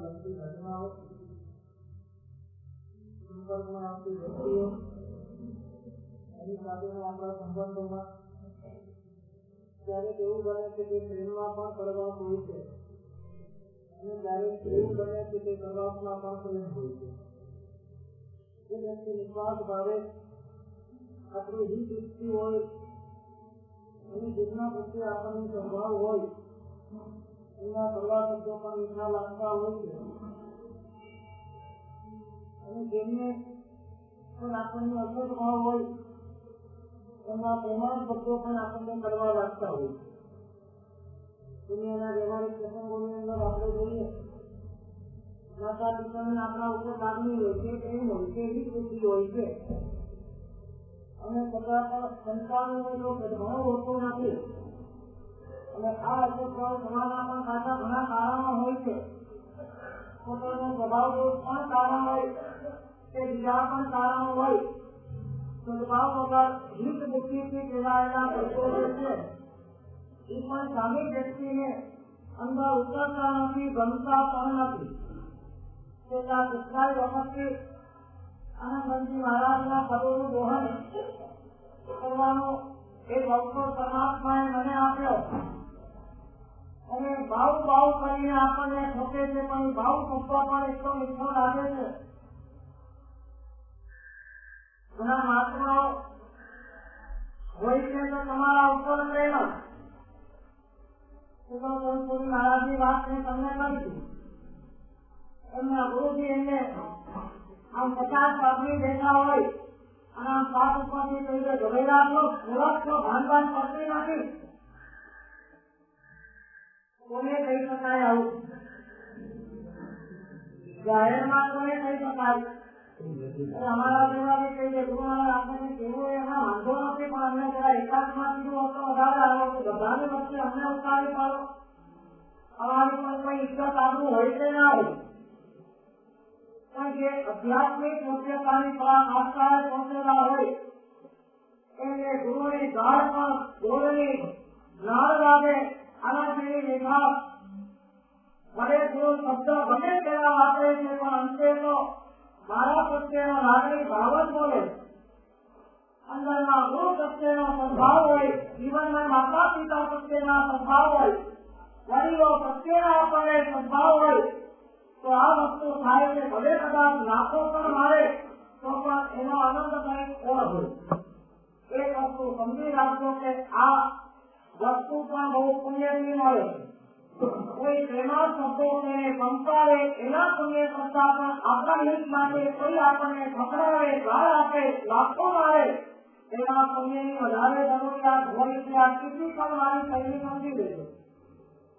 ગમતી ઘટનાઓ, સંપર્કમાં આવતી વ્યક્તિઓ, એની સાથેના આપણા સંબંધોમાં ક્યારેક એવું બને છે કે પ્રેમમાં પણ કડવાશ હોય છે અને ક્યારેક એવું બને છે કે કડવાશમાં પણ પ્રેમ હોય છે. જે વ્યક્તિ નિસ્વાર્થ ભાવે આપણું હિત ઈચ્છતી હોય, એની જીવના પ્રત્યે આપણને સ્વભાવ હોય, એના કડવા શબ્દો પણ મીઠા લાગતા હોય છે અને જેમને પણ આપણને અસર ભાવ હોય, એમના પ્રેમાળ શબ્દો પણ આપણને કડવા લાગતા હોય. દુનિયાના વ્યવહારિક પ્રસંગોની અંદર આપણે જોઈએ, માતા પિતાને આપણા ઉપર લાગણી હોય છે, પ્રેમ હોય છે, એવી ખુશી હોય છે અને છતાં પણ સંતાનોને તો સદભાવ હોતો નથી અને આ અસદભાવ થવાના પણ પાછા ઘણા કારણો હોય છે. પોતાનો સ્વભાવ પણ કારણ હોય કે બીજા પણ કારણો હોય. સદભાવ વગર હિત બુદ્ધિથી ફેલાયેલા શબ્દો જે છે એ પણ સામે વ્યક્તિને અંદર ઉતરતા નથી, ગમતા પણ નથી. તેના કેટલાય વખતથી આનંદજી મહારાજના પદોનું દોહન કરવાનો એક અવસર પરમાત્માએ મને આપ્યો અને ભાવ કરીને આપણને ઠોકે છે, પણ ભાવ શબ્દ પણ એટલો મીઠો લાગે છે. ઘણા મહાત્માઓ હોય છે તો તમારા ઉપર પ્રેમ. મહારાજની વાત મેં તમને કરી. એમના ગુરુજી એમને આમ 50 આદમી બેઠા હોય અને આમ પાક ઉપરથી કહી દે ગભેરાનો મૂળક તો ભાનભાન કરતી નથી. કોને કહી શકાય આવું? જાહેરમાં કોને કહી શકાય? અમારા જેવા બી કહી દે ગુરુ મહારાજ આપણને કેવું એમાં વાંધો નથી, પણ અમને જરા એકાદમાં કીધું હોત તો વધારે આવ્યો. બધાની વચ્ચે અમને ઉતારી પાડો. અમારી પર કોઈ ઇજ્જત આવું હોય કે ના હોય, પણ જે આધ્યાત્મિક સભ્યતાની પરાકાષ્ઠાએ પહોંચેલા હોય એને ગુરુની ગાઢ પણ ગોળની નાળ લાગે આના જેવી નિભાવ મને ગુરુ શબ્દ ગમે તેના વાપરે છે, પણ અંતે તો મારા પ્રત્યેનો લાગણી ભાવ જ બોલે. અંદરના ગુરુ પ્રત્યેનો સદભાવ હોય, જીવનમાં માતા પિતા પ્રત્યેના સદભાવ હોય, વડીલો પ્રત્યેના આપણને સદભાવ હોય, તો આ વસ્તુ થાય છે. ભલે કદાચ લાખો પણ મારે તો પણ એનો આનંદ કંઈક ઓર હોય. એક વસ્તુ સમજી રાખજો કે આ વસ્તુ પણ બહુ પુણ્યથી મળે. કોઈ પ્રેમાળ શબ્દો તેને સંપાવે એના પુણ્ય કરતા પણ આપણા હિત માટે કોઈ આપણને ઠકરાવે, ગાળ આપે, લાખો મારે એના પુણ્યની વધારે જરૂરિયાત હોય છે. આ કેટલી પણ મારી શૈલી સમજી લેજો.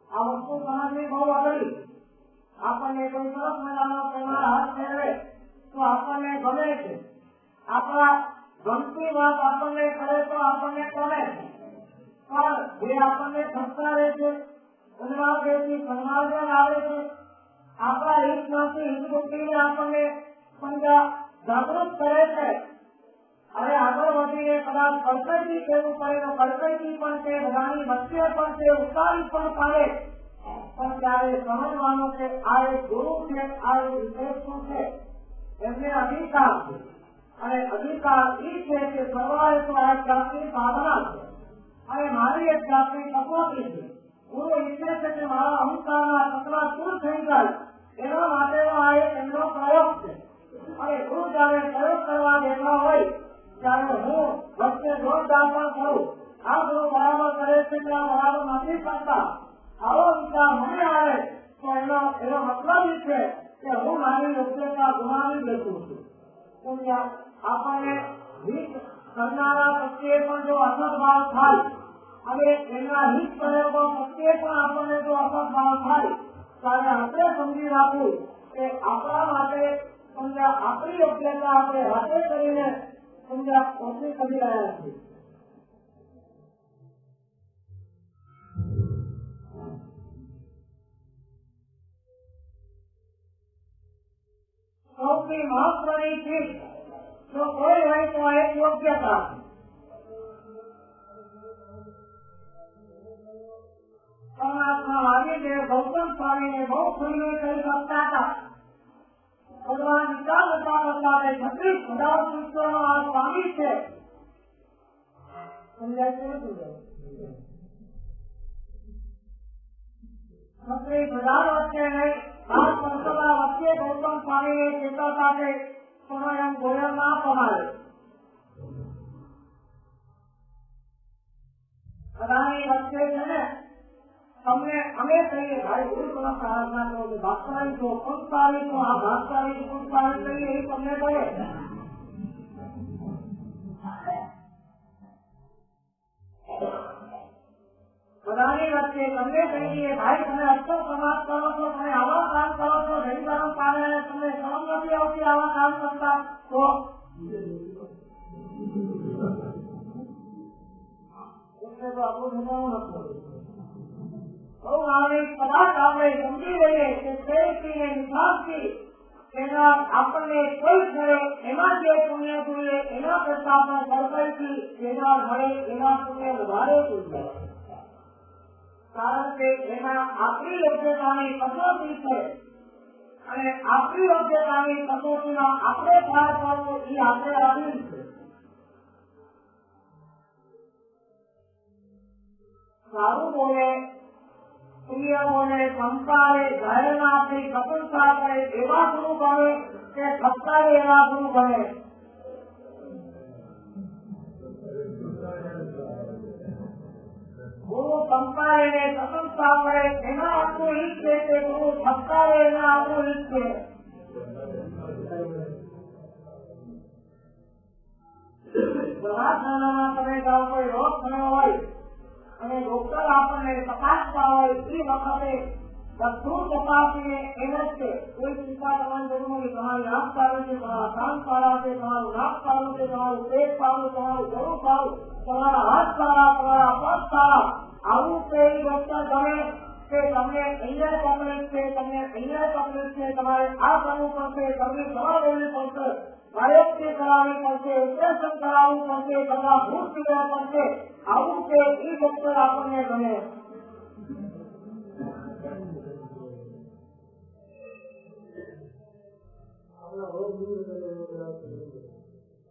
આ વસ્તુ સમજવી બહુ અઘરી. આપણને કોઈ સરસ મજાનો પ્રેમાળ હાથ ફેરવે તો આપણને ગમે છે, આપણા ગમતી વાત આપણને કરે તો આપણને ગમે છે, પણ જે આપણને ઠપકારે છે, ઉન્માદેથી સન્માર્જન આવે છે, આપણા હિતમાંથી હિત બુદ્ધિને આપણને જાગૃત કરે છે, હવે આગળ વધીને કદાચ કડકઈથી કહેવું પડે તો કડકઈથી પણ તે બધાની વચ્ચે પણ તે ઉતારી પણ પાડે, પણ ત્યારે સમજવાનું કે આ એક ગુરુ છે, આ એક વિશેષ છે, એમને અધિકાર છે અને અધિકાર એ છે કે સર્વાએ તો આ એક જાતની સાધના છે અને મારી એક જાતની કસોટી છે. ગુરુ ઈચ્છે છે કે મારા અહંકારના સપના દૂર થઈ જાય, એના માટેનો આ એક એમનો પ્રયોગ છે અને ગુરુ જયારે પ્રયોગ કરવા બેઠા હોય ત્યારે હું વચ્ચે જોરદાર પણ કરું. આ ગુરુ બરાબર કરે છે કે આ બરાબર નથી કરતા, આવો વિચાર મને આવે તો એનો મતલબ એ છે કે હું મારી યોગ્યતા ગુમાવી બેઠું છું. આપણને હિત કરનારા પ્રત્યે પણ જો અસદભાવ થાય અને એના હિત પ્રયોગો પ્રત્યે પણ આપણને જો અસદભાવ થાય ત્યારે આપણે સમજી રાખવું કે આપણા માટે આપણી યોગ્યતા આપણે હાથે કરીને ઓછી કરી રહ્યા છીએ. સૌથી મહત્વની ચીજ જો કોઈ હોય તો એક યોગ્યતા. પરમાત્મા વાલીદેવ ગૌતમ સ્વામીને બહુ ખુલ્લી કરી શકતા હતા. ભગવાન વિચાર કરતા 36,000 પુરુષોનો આ સ્વામી છે. સમજાય છે? 36,000 વચ્ચે નહીં, 500 વચ્ચે ગૌતમ સ્વામીને ચેતવતા છે એમ ગોયલ ના પમાડે. બધાની વચ્ચે છે ને તમને અમે કહીએ ભાઈ ભૂલ તમે પ્રાર્થના કરો છો, ભાગશાળી છો, પુષ્પાળી છો, આ ભાગશાળી પુષ્પાળી કહીએ એ તમને કહે. બધાની વચ્ચે તમને કહીએ ભાઈ તમે અક્ષર સમાજ કરો છો, તમે આવા કામ કરો છો, જૈન કારણે તમને શરમ નથી આવતી આવા કામ કરતા, તો આપણું જોવાનું નથી. બહુ નાની પદાર્થ આપણે સમજી લઈએ કે પ્રેમથી નિભાવથી એના આપણને કોઈ મળે એમાં જે પુણ્ય જોઈએ એના કરતા પણ સરકારથી જેના મળે એના પુણ્ય વધારે જોઈએ. કારણ કે એમાં આપણી યોગ્યતાની કસોટી છે અને આપણી યોગ્યતાની કસોટીમાં આપણે પાર કરવું એ આપણે આધીન છે. સારું બોલે, પ્રિય બોલે, સંસ્કારે, જાહેરમાં આપણી પ્રશંસા કરે એવા ગુરુ બને કે ઠપકારે એવા ગુરુ બને. ગુરુ સંસ્કારે ને પ્રશંસા કરે એના આપણું હિત છે કે ગુરુ ઠપકારે એના આપણું હિત છે. દવાખાનામાં તમે જાઓ કોઈ રોગ થયો હોય અને ડોક્ટર આપણને તપાસતા હોય એ વખતે બધું તપાસીને એમ જ છે, કોઈ ચિંતા કરવાની જરૂર નથી. તમારી આંખ સારું છે, તમારા કાન સારા છે, તમારું નાક સારું છે, તમારું પેટ સારું, તમારું ગળું સારું, તમારા હાથ સારા, તમારા પગ સારા, આવું કે ડોક્ટર ગમે કે તમને અહીંયા તકલીફ છે, તમને અહીંયા તકલીફ છે, તમારે આ કરવું પડશે, તમને દવા લેવી પડશે, બાયોપ્સી કરાવવી પડશે, ઓપરેશન કરાવવું પડશે, બધા ભૂત પીવા પડશે, આવું કે એ ડોક્ટર આપણને ગમે.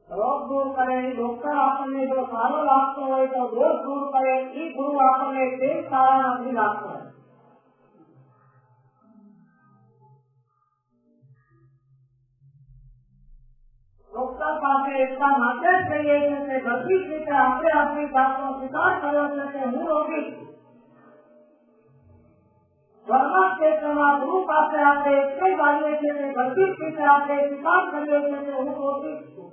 રોગ દૂર કરે એ ડોક્ટર આપણને જો સારો લાગતો હોય તો દોષ દૂર કરે એ ગુરુ આપણને તે સારા નથી લાગતો. ડોક્ટર પાસે એટલા માટે જ કહીએ છીએ કે બધી રીતે આપણે આપણી જાતનો સ્વીકાર કર્યો છે કે હું રોગી. ધર્મ ક્ષેત્રમાં ગુરુ પાસે આપણે એટલે જ આવીએ છીએ કે બધી રીતે આપણે સ્વીકાર કરીએ છીએ કે હું રોગી છું.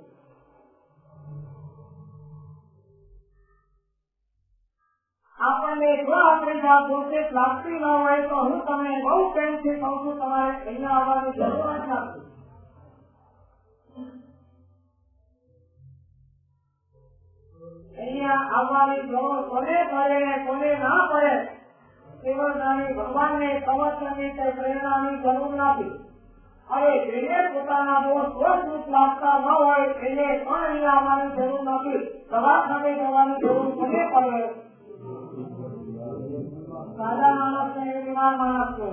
આપણને જો આપણી જાત દોષિત લાગતી ન હોય તો હું તમને બહુ પ્રેમથી કહું છું તમારે અહીંયા આવવાની જરૂર જ નથી. અહીંયા આવવાની જરૂર કોને પડે ને કોને ના પડે કેવળ નાની ભગવાનને કવચની કે પ્રેરણાની જરૂર નથી. હવે જેને પોતાના દોષ લાગતા ન હોય એને પણ અહીંયા આવવાની જરૂર નથી. દવાખાને જવાની જરૂર કોને પડે? સાદા માણસને બીમાર માણસને.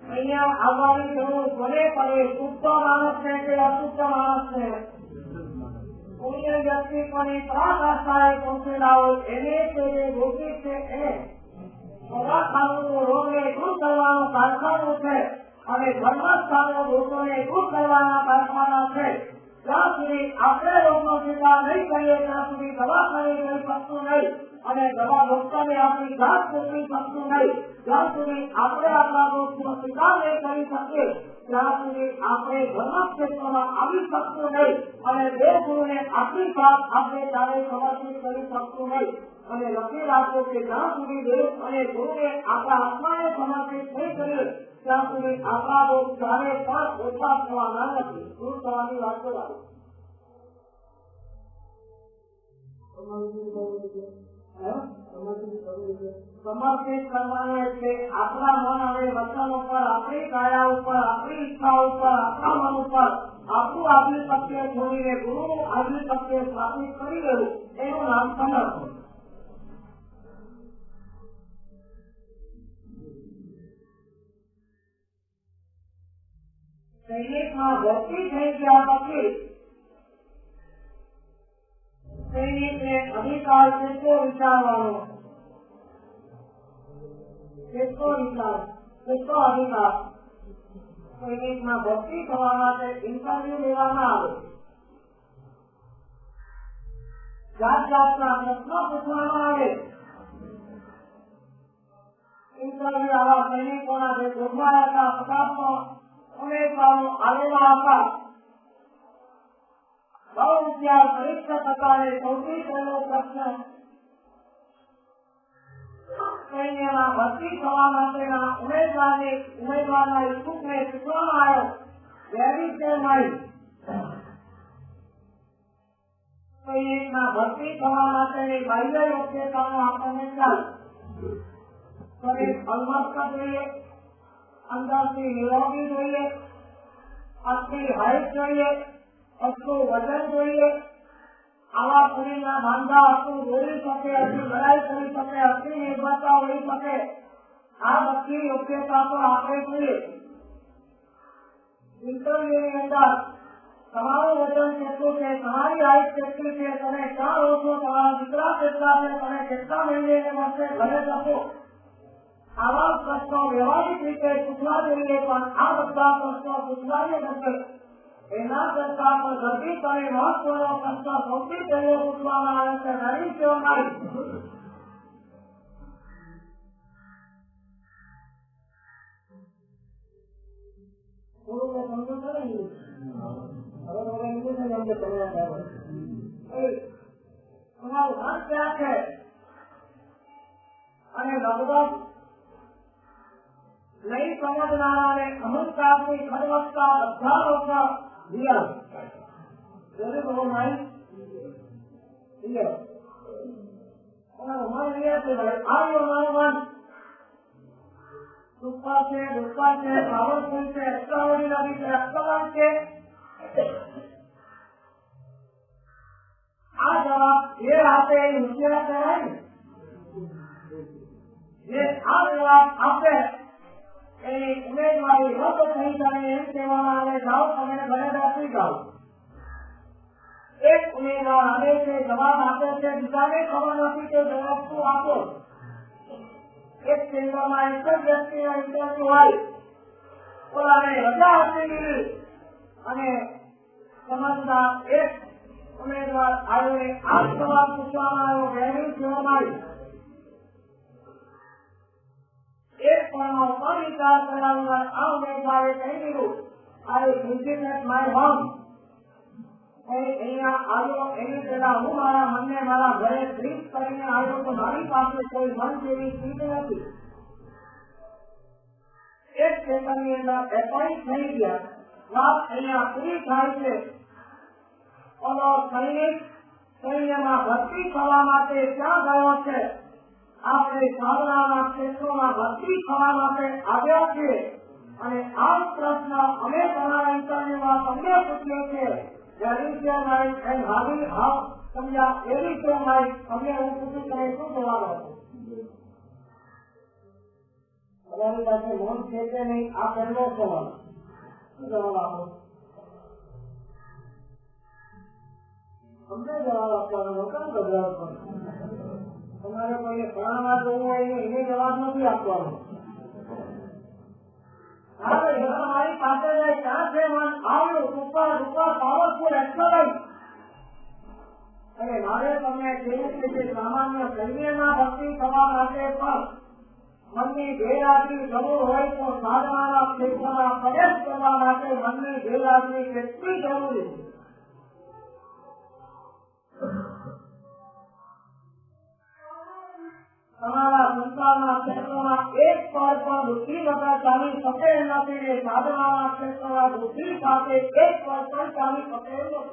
અહીંયા આવવાની જરૂર કોને પડે? શુદ્ધ માણસને કે અશુદ્ધ માણસને? પુણ્ય વ્યક્તિત્વની પરાકાષ્ઠાએ પહોંચેલા હોય એને તે જે રોગી છે એને દવાખાનું રોગને દૂર કરવાનું કારખાનું છે અને ધર્મસ્થાનો દોષોને દૂર કરવાના કારખાના છે. જ્યાં સુધી આપણે રોગનો સ્વીકાર નહીં કરીએ ત્યાં સુધી દવાખાને જઈ શકતું નહીં અને દવા ડોક્ટરને આપણી જાત મોકલી શકતું નહીં. જ્યાં સુધી આપણે આપણા દોષનો સ્વીકાર નહીં કરી શકીએ ત્યાં સુધી આપણે ધર્મ ક્ષેત્રમાં આવી શકતું નહીં અને દેવ ગુરુને આપણી વાત આપણે ત્યારે સમર્પિત કરી શકતું નહીં. અને લખી રાખો કે જ્યાં સુધી દેવ અને ગુરુને આપણા આત્માને સમર્પિત નહીં કરીએ ત્યાં સુધી આપણા દોષ ક્યારે પણ ઓછા થવાના નથી. દૂર થવાની વાત કરાવી સમર્પિત કરવાનો એટલે આપણા મન અને વચન ઉપર, આપણી કાયા ઉપર, આપણી ઈચ્છા ઉપર, આપણા મન ઉપર આપણું આધિપત્ય છોડીને ગુરુનું આધિપત્ય સ્થાપિત કરી લેવું એનું નામ સમર્પણ. સૈનિકમાં ભરતી થઈ ગયા પછી સૈનિકને અધિકાર કેટલો વિચારવાનો, કેટલો વિચાર, કેટલો અધિકાર. સૈનિકમાં ભરતી થવા માટે ઇન્ટરવ્યુ લેવામાં આવે, જાત જાતના પ્રશ્નો પૂછવામાં આવે. ઇન્ટરવ્યુ આવા સૈનિકોના જે ગોઠવાયા હતા 50 ઉમેદવારો આવેલા હતા. બહુ હોશિયાર પરીક્ષક હતા. સૌથી પહેલો પ્રશ્ન સૈન્યમાં ભરતી થવા માટેના ઉમેદવારના ઈચ્છુકને પૂછવામાં આવ્યો, વેર ઇઝ ધેર માઇન્ડ. સૈનિકમાં ભરતી થવા માટેની બાહ્ય યોગ્યતાનો આપણને ખ્યાલ. શરીર અલમસ્ત જોઈએ, અંદરથી નિરોગી જોઈએ, આટલી હાઈટ જોઈએ, આટલું વજન જોઈએ. આવા શરીરના બાંધા આટલું દોડી શકે, આટલી લડાઈ કરી શકે, આટલી નિર્ભરતા હોઈ શકે. આ બધી યોગ્યતા તો આપણે જોઈએ. ઇન્ટરવ્યુની અંદર તમારું વજન કેટલું છે, તમારી હાઈટ કેટલી છે, તમે ક્યાં રહો છો, તમારા દીકરા કેટલા છે, તમે કેટલા મહિને વર્ષે ઘરે જશો, આવા પ્રશ્નો વ્યવહારિક રીતે પૂછવા જોઈએ. પણ આ બધા પ્રશ્નો પૂછવાને બદલે એના કરતા પણ ગર્ભિત અને મહત્વનો પ્રશ્ન સૌથી પહેલો પૂછવામાં આવે છે, નવી સેવાય. તમારું મન ક્યાં છે? અને લગભગ નહીં સમજનારાને અહંકારની ખડવત્તા બધા લોકો દિયા બહુ માહિતી આવ્યો. મારું મન સુપર છે, ડુપર છે, પાવરફુલ છે, એક્સ્ટ્રાઓર્ડિનરી છે, એક્સલન્ટ છે. આ જવાબ જે આપે એ હોશિયાર કહેવાય ને. જે આ જવાબ આપે એની ઉમેદવારી રદ થઈ જાય એમ કહેવામાં આવે, જાઓ તમે ઘરે બેસી જાઓ. એક ઉમેદવાર આવે છે, જવાબ આપે છે, બીજાને ખબર નથી કે જવાબ શું આપો. એક કેન્દ્રમાં એક જ વ્યક્તિનો ઇન્ટરવ્યુ હોય, ઓલાને રજા આપી દીધી અને સમજદાર એક ઉમેદવાર આવ્યો, આ સવાલ પૂછવામાં આવ્યો, વહેલી જોવાય. એક પણ વિચાર કર્યા વગર આ ઉમેદવારે કહી દીધું, I visit at my home. અહીંયા આવ્યો એની પહેલા હું મારા મનને મારા ઘરે ટ્રીટ કરીને આવ્યો, તો મારી પાસે કોઈ મન જેવી સીટ નથી. એક સેકન્ડની અંદર એપોઇન્ટ થઈ ગયા. વાત અહીંયા પૂરી થાય છે. ઓલો સૈનિક સૈન્યમાં ભરતી થવા માટે ક્યાં ગયો છે? આપણે સાધનાના ક્ષેત્રોમાં ભરતી થવા માટે આવ્યા છીએ અને આ પ્રશ્ન અમે તમારા ઇન્ટરવ્યુમાં તમને પૂછીએ છીએ. તમને હું પૂછું તમે શું જવાબ આપો? તમારી પાસે મૌન છે કે નહીં? આ પહેલો સવાલ. શું જવાબ આપો? અમને જવાબ આપવાનો કેમ ગભરાવ કરો? તમારે કોઈને ભણાવવા જવું હોય એને જવાબ નથી આપવાનો. તમારી પાસે ક્યાં છે મન? આવ્યું ઉપર પાવરફુલ એક્સલન્ટ. અને મારે તમને કહેવું છે કે સામાન્ય સૈન્યમાં ભરતી થવા માટે પણ મનની ગેરહાજરી જરૂર હોય તો સાધનાના ક્ષેત્રમાં પ્રવેશ કરવા માટે મનની ગેરહાજરી કેટલી જરૂરી છે? તમારા સંસારના ક્ષેત્રમાં એક પર પણ બુદ્ધિ વગર ચાલી શકે નથી ને સાધનાના ક્ષેત્રમાં બુદ્ધિ સાથે એક પર પણ ચાલી શકે નથી.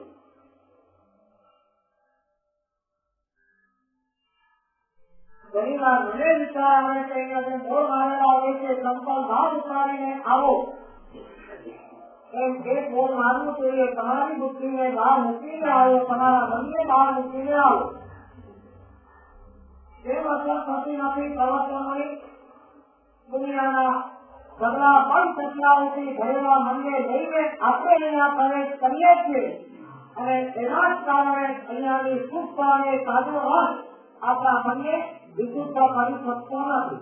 ઘણી વાર મને વિચાર આવે છે અહીંયા જે મોર મારેલા હોય છે, ચંપલ બહાર ઉતારીને આવો એમ એક મોર મારવું જોઈએ. તમારી બુદ્ધિને બહાર મૂકીને આવો, તમારા મનને બહાર મૂકીને આવો. કેમ અસર થતી નથી પ્રવચનોની? દુનિયાના સગળા પણ સચરાઓથી ભરેલા મનને લઈને આપણે અહીંયા પ્રવેશ કરીએ છીએ અને તેના જ કારણે અહીંયાની સુખ અને સાધુ રસ આપણા મનને વિશુદ્ધ કરી શકતો નથી.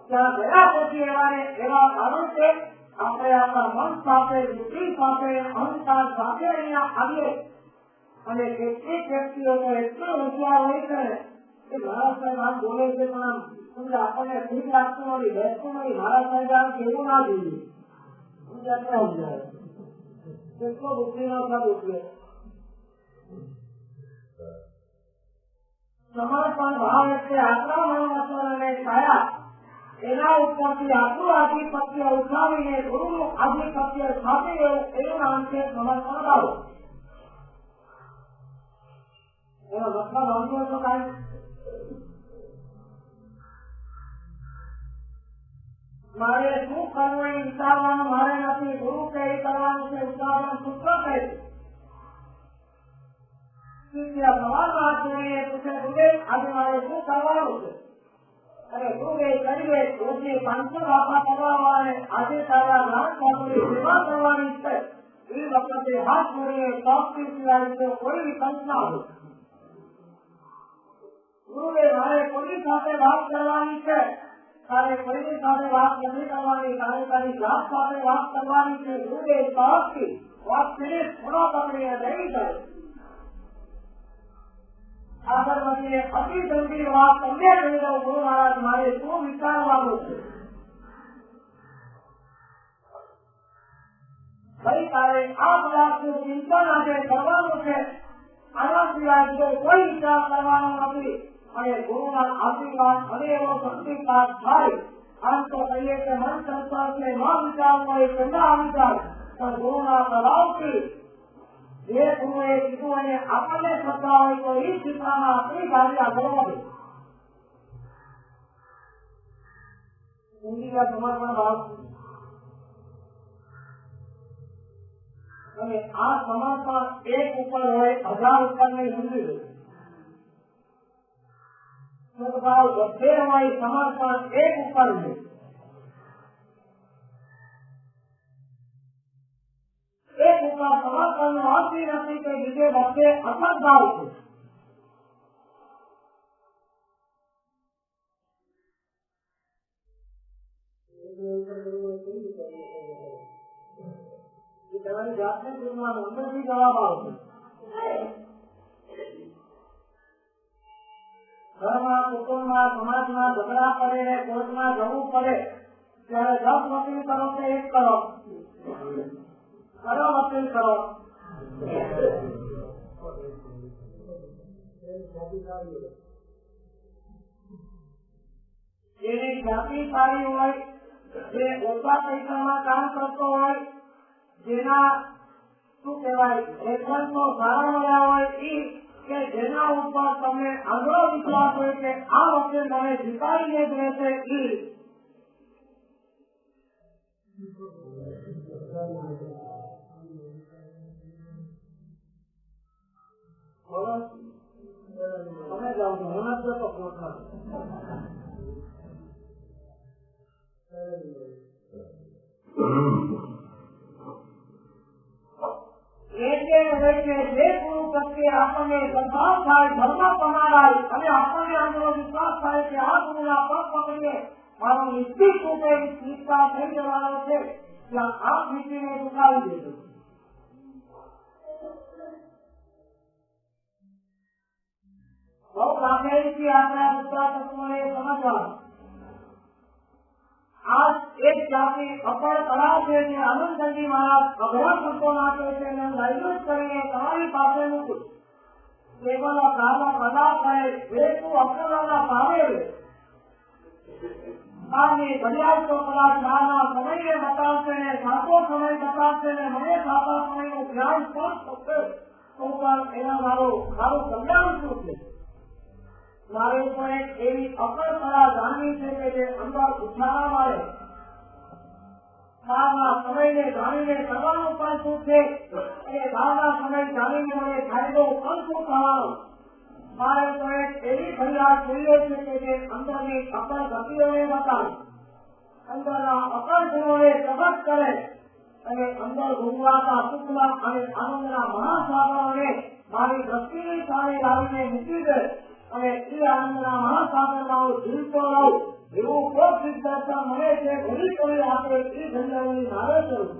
ત્યાં ગયા પછી એવા કારણ છે આપણે આપણા મન સાથે બુદ્ધિ સાથે અહંકાર સાથે અહીંયા આવીએ અને કેટલીક વ્યક્તિઓ તો એટલું હોશિયાર હોય છે કે મહારાજ સાહેબ આમ બોલે છે પણ સમજે આપણને ઠીક લાગતું નથી, બેસતું નથી. મહારાજ સાહેબ આમ કેવું ના જોઈએ કેટલો બુદ્ધિનો સાધુ છે. સમર્પણ ભાવ એટલે આપણા મન વચન અને કાયા એના ઉપરથી આપણું આધિપત્ય ઉઠાવીને ગુરુનું આધિપત્ય સ્થાપી દેવું એનું નામ છે સમર્પણ ભાવ. એનો મતલબ સમજો તો કાંઈ મારે શું કરવું એ વિચારવાનું મારે નથી. ગુરુ કે એ કરવાનું છે વિચારવાનું સૂત્ર કહે છે. સવારમાં જોઈને પૂછે ગુરુદેવ આજે મારે શું કરવાનું છે? અરે ગુરુદેવ કરીએ રોજની 500 દાખલા કરવાને આજે તારા જ્ઞાન સ્વામીની સેવા કરવાની છે. એ વખતે હાથ જોડીને ટોપથી સિવાય તો કોઈ વિકલ્પ ના હોય. ગુરુદેવ મારે કોની સાથે વાત કરવાની છે? તારે કોઈની સાથે વાત નથી કરવાની, તારે તારી જાત સાથે વાત કરવાની છે. ગુરુદેવ ટોપથી વાત કરી થોડો પકડીને લઈ જાય. આગળ વધીને અતિ ગંભીર વાત તમને કહી દઉં ગુરુ મહારાજ મારે શું વિચારવાનું છે? ભાઈ તારે આ પદાર્થનું ચિંતન આજે કરવાનું છે. આના સિવાય બીજો કોઈ વિચાર કરવાનો નથી. અને ગુરુના આશીર્વાદ અને એવો શક્તિપાત થાય. આમ તો કહીએ કે મન સંસારને ન વિચારવો એ કેટલા વિચાર પણ ગુરુના પ્રભાવથી જે ગુરુએ કીધું અને આપણને શ્રદ્ધા હોય તો એ દિશામાં આપણી ગાડી આગળ વધે. હિન્દીના સમર્પણ ભાવ અને આ સમર્પણ એક ઉપર હોય 1000 ઉપર ની હિન્દી સદભાવ વધે હોય સમર્પણ એક ઉપર હોય. એક ઉપર સમર્પણ નો અર્થ નથી કે બીજે વચ્ચે અસદભાવ છે. તમારી જાતને પૂછવાનું અંદરથી જવાબ આવશે. ઘરમાં કુટુંબમાં સમાજમાં ઝઘડા પડે ને કોર્ટમાં જવું પડે ત્યારે 10 વકીલ કરો કે એક કરો? કરો વકીલ કરો. જેની જાતિ સારી હોય, જે ઓછા પૈસામાં કામ કરતો હોય, જેના શું કહેવાય રેફરન્સો સારા મળ્યા હોય એ કે જેના ઉપર તમને આગળ વિશ્વાસ હોય કે આ વખતે મને જીતાડીને જ રહેશે એ તમે જાઓ છો મને જ તો પહોંચવા જે ગુરુ પ્રત્યે આપણને સદભાવ થાય, ધર્મ પમાડાય અને આપણને આનો વિશ્વાસ થાય કે આ ગુરુના પગ પકડીએ મારો નિશ્ચિત રૂપે વિસ્તાર થઈ જવાનો છે, ત્યાં આ નીતિને ચૂકાવી દેજો. બહુ લાગણીથી આપણા મુદ્દા તત્વોને સમજવાનું. આ એક જાતિ અપર કળા છે જે આનંદજી મહારાજ અઘરા શબ્દો નાખે છે અને ડાયલ્યુટ કરીને તમારી પાસે મૂકું. કેવલ કામ કલા કરે વેતુ અક્ષરોના ભાવે આની ઘડિયાળ તો કદાચ મારા સમયને બતાવશે ને સાચો સમય બતાવશે ને મને સાચા સમયનું જ્ઞાન પણ થશે તો પણ એના મારું કલ્યાણ શું છે? મારે ઉપર એક એવી અકળ કળા જાણવી છે કે જે અંદર ઉછાળા મારે બહારના સમયને જાણીને કરવાનું પણ શું છે અને બહારના સમય જાણીને મને ફાયદો પણ શું થવાનો. મારે તો એક એવી ઘડિયાળ જોઈએ છે કે જે અંદરની અકળ ગતિઓને બતાવે, અંદરના અકળ ગુણોને પ્રગટ કરે અને અંદર ગુંગળાતા સુખના અને આનંદના મહાસાગરોને મારી દ્રષ્ટિની સામે લાવીને મૂકી દે અને એ આનંદના મહાસાગરમાં હું ઝૂલતો રહું એવું કોઈ સિદ્ધાર્થ મને છે ઘડી કરી આપે એ ઘડિયાળની નારે કરું.